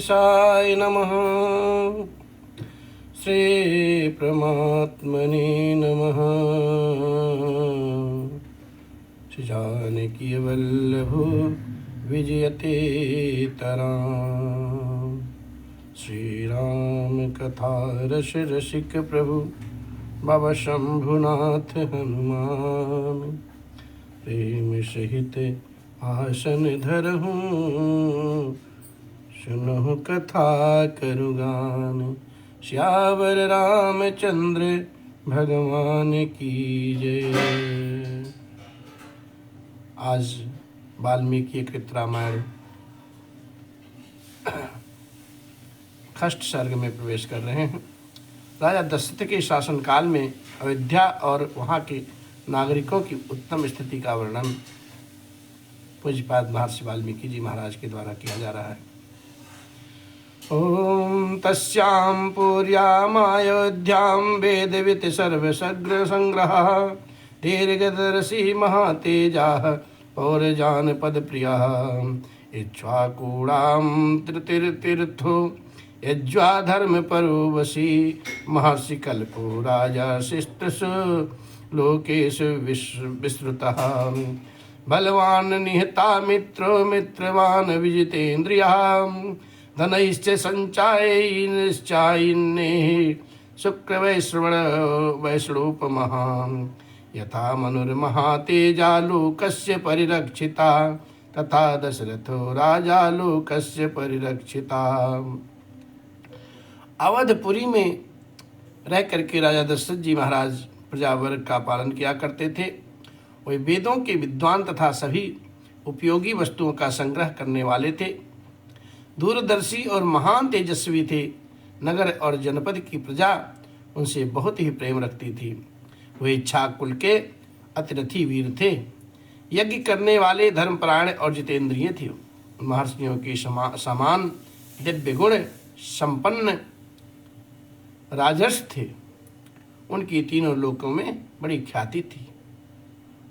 गणेशाय नमः। श्री परमात्मने नमः। श्री जानकी वल्लभो विजयते तराम। श्री राम कथा रस रसिक प्रभु बाबा शंभुनाथ हनुमान। प्रेम सहित आसन धरहूँ सुनहु कथा करु गान। श्यावर रामचंद्र भगवान की जय। आज वाल्मीकि कृत रामायण षष्ठ सर्ग में प्रवेश कर रहे हैं। राजा दशरथ के शासनकाल में अयोध्या और वहाँ के नागरिकों की उत्तम स्थिति का वर्णन पूज्यपाद महर्षि वाल्मीकि जी महाराज के द्वारा किया जा रहा है। ओम तस्यां पुर्यामयोध्यां वेदवित् सर्वसग्र संग्रहः दीर्घदर्शी महातेजाः पौरजानपदप्रियः इक्ष्वाकूणां तृतीर्थो यज्वा धर्मपरो वशी महर्षि कल्पो राजा शिष्टसु लोकेषु विश्रुतः बलवान निहता मित्रो मित्रवान विजितेन्द्रियः धनैश्च संचायिनश्चायिन्ने शुक्रवैश्रवण वैष्णोपमः यथा मनुर्महातेजा लोकस्य परिरक्षिता तथा दशरथो राजा लोकस्य परिरक्षिता। अवधपुरी में रह करके राजा दशरथ जी महाराज प्रजावर्ग का पालन किया करते थे। वे वेदों के विद्वान तथा सभी उपयोगी वस्तुओं का संग्रह करने वाले थे। दूरदर्शी और महान तेजस्वी थे। नगर और जनपद की प्रजा उनसे बहुत ही प्रेम रखती थी। वे इच्छा कुल के अतिरथी वीर थे। यज्ञ करने वाले धर्मपरायण और जितेंद्रिय थे। महर्षियों के समान दिव्य गुण संपन्न राजर्ष थे। उनकी तीनों लोकों में बड़ी ख्याति थी।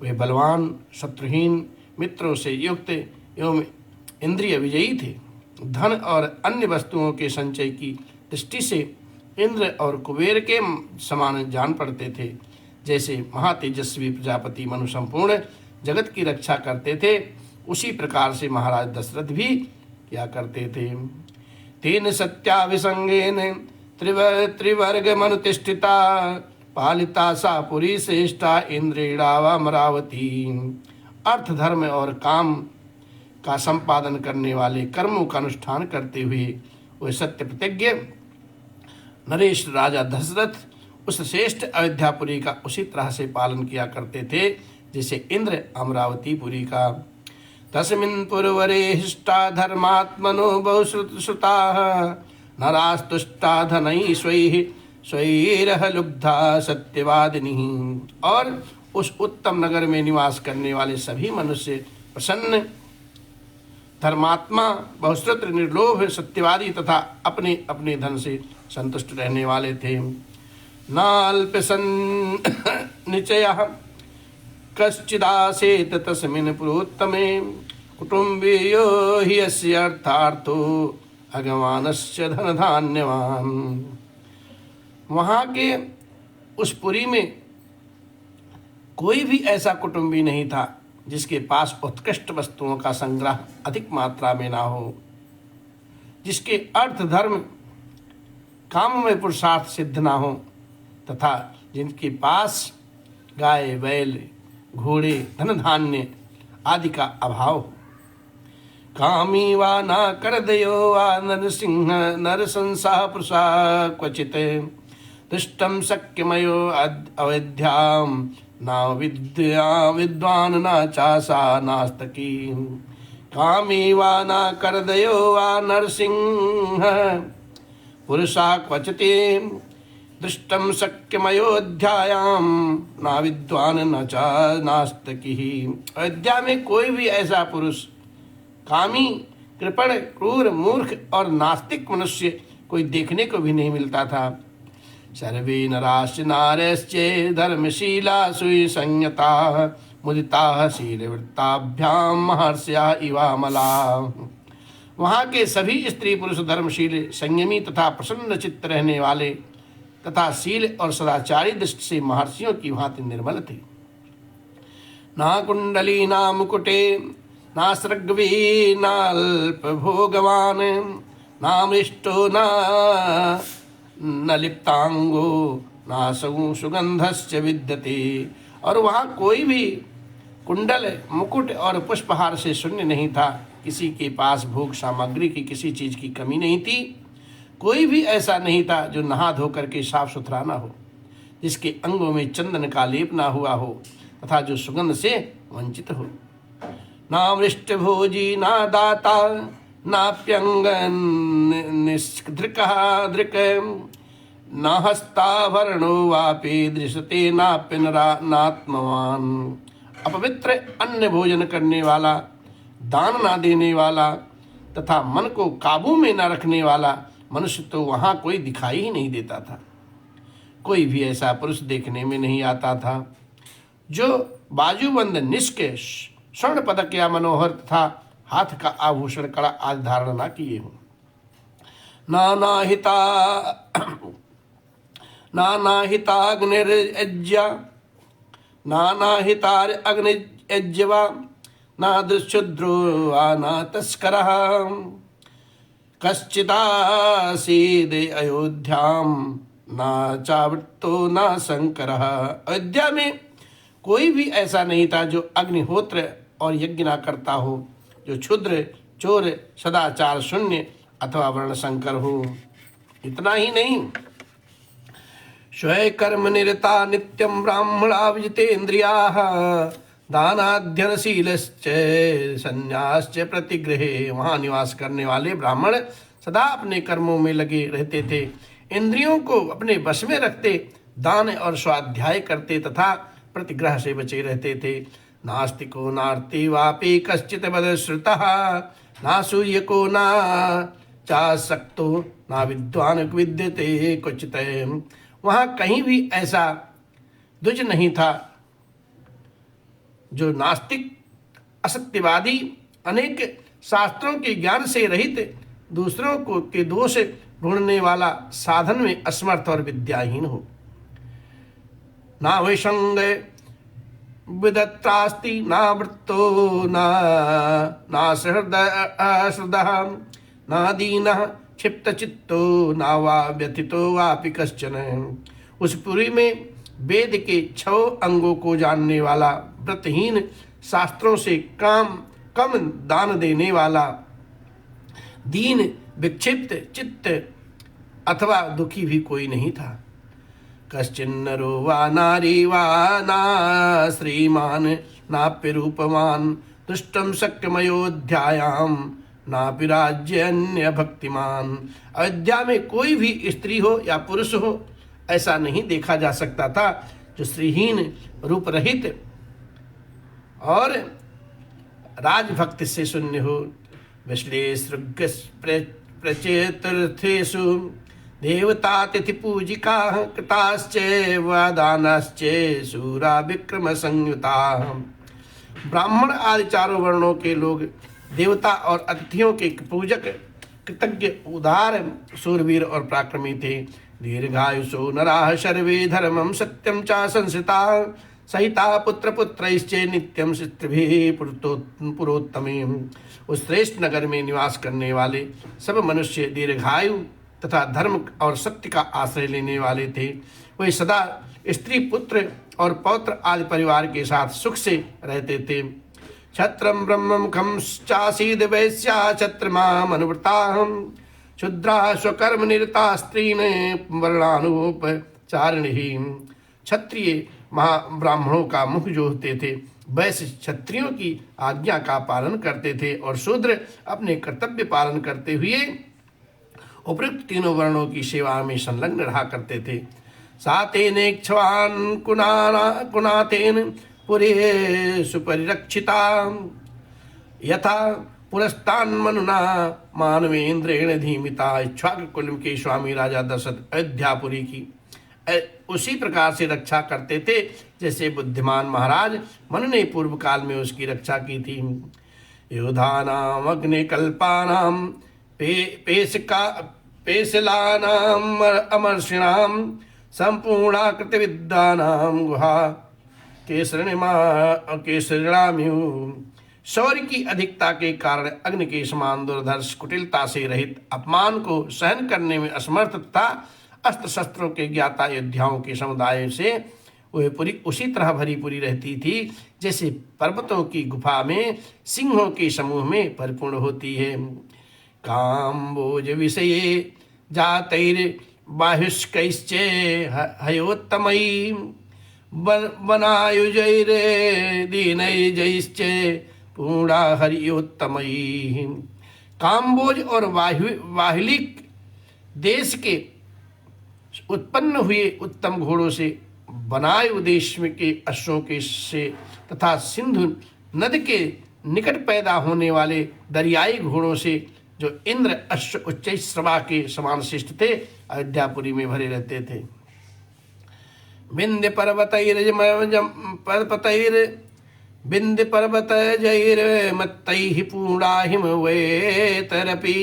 वे बलवान, शत्रुहीन, मित्रों से युक्त एवं इंद्रिय विजयी थे। धन और अन्य वस्तुओं के संचय की दृष्टि से इंद्र और कुबेर के समान जान पड़ते थे। जैसे महातेजस्वी प्रजापति मनु संपूर्ण जगत की रक्षा करते थे, उसी प्रकार से महाराज दशरथ भी क्या करते थे। तेन सत्याभिसंगेन त्रिवर्ग मनुतिष्ठिता पालिता सा पुरी श्रेष्ठा इंद्रिणावामरावती। अर्थ, धर्म और काम का संपादन करने वाले कर्मों का अनुष्ठान करते हुए वे सत्य प्रतिज्ञ नरेश राजा दशरथ उस श्रेष्ठ अयोध्यापुरी का उसी तरह से पालन किया करते थे जैसे इंद्र अमरावतीपुरी का। तस्मिन् पुरवरे हिष्टा धर्मात्मनो बहुश्रुता नरास्तुष्टा धनैः स्वैः स्वैरह लुब्धा सत्यवादिनी। और उस उत्तम नगर में निवास करने वाले सभी मनुष्य प्रसन्न, धर्मात्मा, बहुश्रुत, निर्लोभ, सत्यवादी तथा अपने अपने धन से संतुष्ट रहने वाले थे। नाल्पसन्निचयः कश्चिदासेत तस्मिन् पुरोत्तमे कुटुम्बीयो हि अस्य अर्थार्थो भगवानस्य धनधान्यवान्। वहाँ के उस पुरी में कोई भी ऐसा कुटुंबी नहीं था जिसके पास उत्कृष्ट वस्तुओं का संग्रह अधिक मात्रा में ना हो, जिसके अर्थ, धर्म, काम में पुरुषार्थ सिद्ध ना हो तथा जिनके पास गाय, बैल, घोड़े, धन धान्य आदि का अभाव हो। कामी वा न करदयो वा नरसिंह नरसंसा पुरुषा क्वचित दुष्टम शक्यमयो अवध्याम ना विद्या विद्वान न चासा नास्तकी। कामी वा न करदयो वा नरसिंह पुरुषा क्वचिते दृष्टम शक्यमयोध्यायाम ना विद्वान न चा नास्तकी। अयोध्या में कोई भी ऐसा पुरुष, कामी, कृपण, क्रूर, मूर्ख और नास्तिक मनुष्य कोई देखने को भी नहीं मिलता था। सर्वे नराश्च नारश्चे धर्मशीला सुसंयता मुदिता शीलवृत्ताभ्याम महर्ष्या इवामला। वहाँ के सभी स्त्री पुरुष धर्मशील, संयमी तथा प्रसन्न चित्त रहने वाले तथा शील और सदाचारी दृष्टि से महर्षियों की भांति निर्मल थे। ना कुंडली ना मुकुटे ना सृग्वी नाल्प भोगवान ना मृष्टो न लिप्तांगो ना सुगंधश्च विद्यते। और वहाँ कोई भी कुंडल, मुकुट और पुष्पहार से शून्य नहीं था। किसी के पास भोग सामग्री की किसी चीज की कमी नहीं थी। कोई भी ऐसा नहीं था जो नहा धो करके साफ सुथरा ना हो, जिसके अंगों में चंदन का लेप ना हुआ हो तथा जो सुगंध से वंचित हो। ना वृष्ट भोजी ना दाता नाप्यंग निष्धृक न हस्ताभरणो वापि दृश्यते नाप्य नात्मवान। अपवित्र अन्न भोजन करने वाला, दान ना देने वाला तथा मन को काबू में न रखने वाला मनुष्य तो वहाँ कोई दिखाई ही नहीं देता था। कोई भी ऐसा पुरुष देखने में नहीं आता था जो बाजूबंद, निष्क, स्वर्ण पदक या मनोहर तथा हाथ का आभूषण, कड़ा आदि धारण न किए हो। नानाहितार अग्निज्वा ना दुष्शुद्रो न तस्करः कश्चिदासीद अयोध्याम ना चावृतो ना शंकरः। अयोध्या में कोई भी ऐसा नहीं था जो अग्निहोत्र और यज्ञ ना करता हो, जो क्षुद्र, चोर, सदाचार शून्य अथवा वर्ण संकर हो। इतना ही नहीं, स्वय कर्म निरता नित्यं ब्राह्मणा विजितेन्द्रियाः दानाध्ययनशीलश्च संन्यासश्च प्रतिगृहे। वहाँ निवास करने वाले ब्राह्मण सदा अपने कर्मों में लगे रहते थे, इंद्रियों को अपने वश में रखते, दान और स्वाध्याय करते तथा प्रतिग्रह से बचे रहते थे। नास्तिको नार्ति वापि कश्चित् बदश्रुतः ना सूर्यको ना चासक्तो ना विद्वान विद्यते क्वचित्। वहाँ कहीं भी ऐसा द्विज नहीं था जो नास्तिक, असत्यवादी, अनेक शास्त्रों के ज्ञान से रहित, दूसरों को के दोष ढूंढने वाला, साधन में असमर्थ और विद्याहीन हो। ना विसंग विदत्रास्ति ना वृत्तो ना सहृदः ना दीनः क्षिप्त चित्तो ना वा व्यथितो वापि कश्चन। उस पुरी में वेद के 6 अंगों को जानने वाला, व्रतहीन, शास्त्रों से कम दान देने वाला, दीन, विक्षिप्त चित्त अथवा दुखी भी कोई नहीं था। कश्चिन्नरो वा नारी वा ना श्रीमान नाप्य रूपवान दुष्टम शक्यमयोध्यायाम नापि राज्य अन्य भक्तिमान। अयोध्या में कोई भी स्त्री हो या पुरुष हो ऐसा नहीं देखा जा सकता था जो श्रीहीन, रूप रहित और राजभक्ति से शून्य हो। विश्लेषृग प्रचेतर्थेषु देवता तिथि पूजिका कृताश्च वादानाश्च सूरा विक्रम संयुता। ब्राह्मण आदि 4 वर्णों के लोग देवता और अतिथियों के पूजक, कृतज्ञ, उदार, सूरवीर और पराक्रमी थे। दीर्घायुषो नराः सर्वे धर्मं सत्यं च संस्थिता सहिता पुत्र पुत्रैश्च नित्यं शिष्टभिः पुरोत्तमे। उस श्रेष्ठ नगर में निवास करने वाले सब मनुष्य दीर्घायु तथा धर्म और सत्य का आश्रय लेने वाले थे। वे सदा स्त्री, पुत्र और पौत्र आदि परिवार के साथ सुख से रहते थे। छत्रम ब्रह्ममुखम चासीद वैश्या छत्रमा मनुव्रता क्षुद्रा स्वकर्म निरता स्त्रीन वर्णानुपचारिणी। क्षत्रिय ब्राह्मणों का मुख जोहते थे, वैश्य क्षत्रियों की आज्ञा का पालन करते थे और शूद्र अपने कर्तव्य पालन करते हुए उपयुक्त 3 वर्णों की सेवा में संलग्न रहा करते थे। सातेनेक्षवान कुनातेन पुरे सुपरिरक्षिता यथा पुरस्तान मनुना मानवेंद्रेण धीमिता। इक्ष्वाकु कुल के स्वामी राजा दशरथ अयोध्यापुरी की उसी प्रकार से रक्षा करते थे जैसे बुद्धिमान महाराज मनु ने पूर्व काल में उसकी रक्षा की थी। योधानाम् अग्निकल्पानां पेशलानाम् अमर्षिणां संपूर्णाकृतिविद्यानां गुहा केसरिणाम्यु। शौर्य की अधिकता के कारण अग्नि के समान दुर्धर्ष, कुटिलता से रहित, अपमान को सहन करने में असमर्थ तथा अस्त्र शस्त्रों के ज्ञाता योद्धाओं के समुदाय से वह पुरी उसी तरह भरी पूरी रहती थी जैसे पर्वतों की गुफा में सिंहों के समूह में परिपूर्ण होती है। काम्बोज विषये जातैर्बाहुष्कैश्च हयोत्तमैः वनायुजैर्दीनैर्जैश्च पूर्णा हरियोत्तमैः। काम्बोज और वाहिलिक देश के उत्पन्न हुए उत्तम घोड़ों से, बनायु देश में के अश्वों के से तथा सिंधु नद के निकट पैदा होने वाले दरियाई घोड़ों से जो इंद्र अश्व उच्चैश्रवा के समान श्रेष्ठ थे, अयोध्यापुरी में भरे रहते थे। विंध्य पर्वतैर्मत्तैः पूर्णा हिमवेतरपि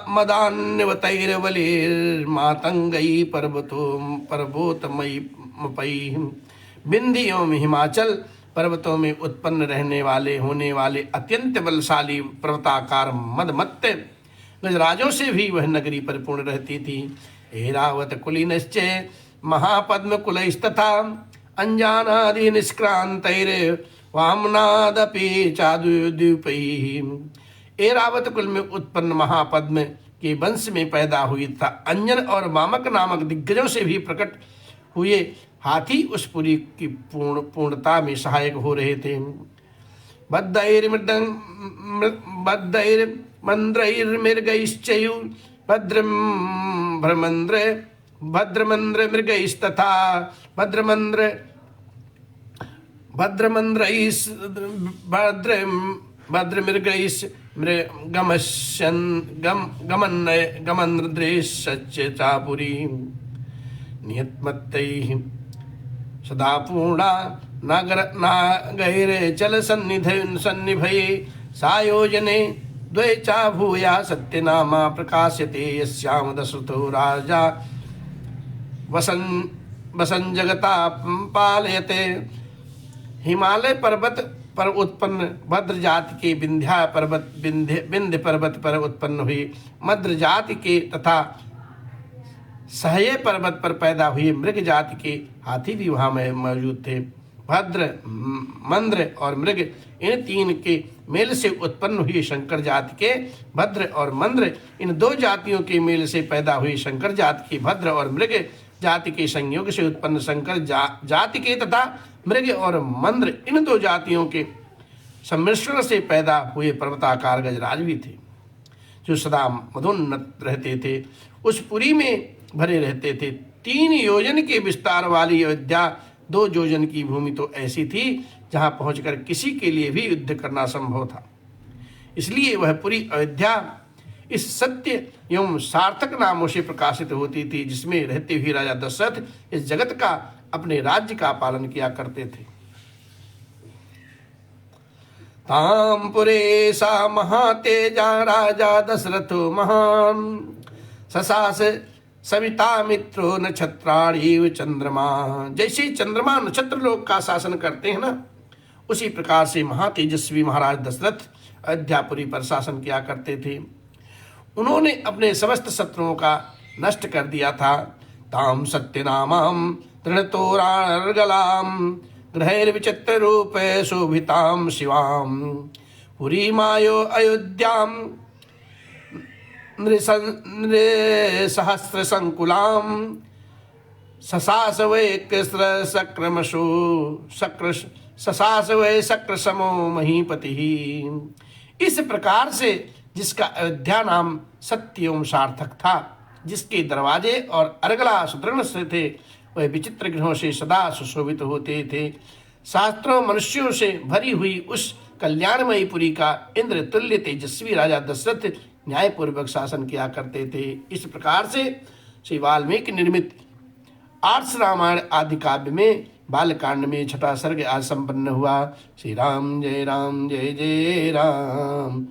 मदान्यवतैर्वलिर्मातंगैः पर्वतोत्तमैः। विंध्य एवं हिमाचल पर्वतों में उत्पन्न रहने होने वाले अत्यंत बलशाली पर्वताकार मदमत्त गजराजों से भी वह नगरी परिपूर्ण रहती थी। ऐरावत कुलीनश्च महापद्म कुलैस्तथा अंजानादि निष्क्रांतैर्वामनादपि चादुद्वीपैः। ऐरावत कुल में उत्पन्न महापद्म के वंश में पैदा हुई तथा अंजन और मामक नामक दिग्गजों से भी प्रकट हुए हाथी उस पुरी की पूर्णता में सहायक हो रहे थे। बद्धैर्मृगैश्चयु भद्रमंद्र मृगैस्तथा भद्रमृगैस् गमन्द्रेश्च चापुरी नियतमत्तैः सदा पूर्णा नागैर्जल सन्निभये सायोजने द्वे चा भूया सत्यनामा प्रकाश्यते यस्याम दशरथो राजा वसन जगता पालयते। हिमालय पर्वत पर उत्पन्न भद्र जाति के विंध्य पर्वत पर उत्पन्न हुई मद्र जाति के तथा सहये पर्वत पर पैदा हुए मृग जाति के हाथी भी वहां में मौजूद थे। भद्र, मंद्र और मृग इन तीन के मेल से उत्पन्न हुई शंकर जाति के भद्र और मंद्र, इन दो जातियों के मेल से पैदा हुई शंकर जाति के भद्र और मृग जाति के संयोग से उत्पन्न शंकर जाति के तथा मृग और मंद्र इन दो जातियों के सम्मिश्रण से पैदा हुए पर्वताकार गजराज भी थे, जो सदा मदोन्नत रहते थे, उस पुरी में भरे रहते थे। 3 योजन के विस्तार वाली अयोध्या 2 योजन की भूमि तो ऐसी थी जहां पहुंचकर किसी के लिए भी युद्ध करना संभव था। इसलिए वह पूरी अयोध्या इस सत्य एवं सार्थक नामों से प्रकाशित होती थी, जिसमें रहते हुए राजा दशरथ इस जगत का अपने राज्य का पालन किया करते थे। तामपुरे सा महातेजा राजा दशरथो महान ससास सविता मित्रो नक्षत्राणीव चंद्रमा। जैसे चंद्रमा नक्षत्र लोक का शासन करते हैं ना, उसी प्रकार से महातेजस्वी महाराज दशरथ अयोध्यापुरी पर शासन किया करते थे। उन्होंने अपने समस्त शत्रुओं का नष्ट कर दिया था। ताम सत्यनामाम तृणतोरार्गलाम ग्रहैर्विचित्र रूप शोभिताम शिवाम पुरी मायो अयोध्याम नृसहस्र संकुलाम ससास वै शक्र समो महीपति। इस प्रकार से जिसका अयोध्या नाम सत्य एवं सार्थक था, जिसके दरवाजे और अर्गला सुदृढ़ से थे, वह विचित्र ग्रहों से सदा सुशोभित होते थे। शास्त्रों मनुष्यों से भरी हुई उस कल्याणमयी पुरी का इंद्र तुल्य तेजस्वी राजा दशरथ न्यायपूर्वक शासन किया करते थे। इस प्रकार से श्री वाल्मीकि निर्मित आर्ष रामायण आदि काव्य में बालकांड में छठा सर्ग आज संपन्न हुआ। श्री राम जय जय राम।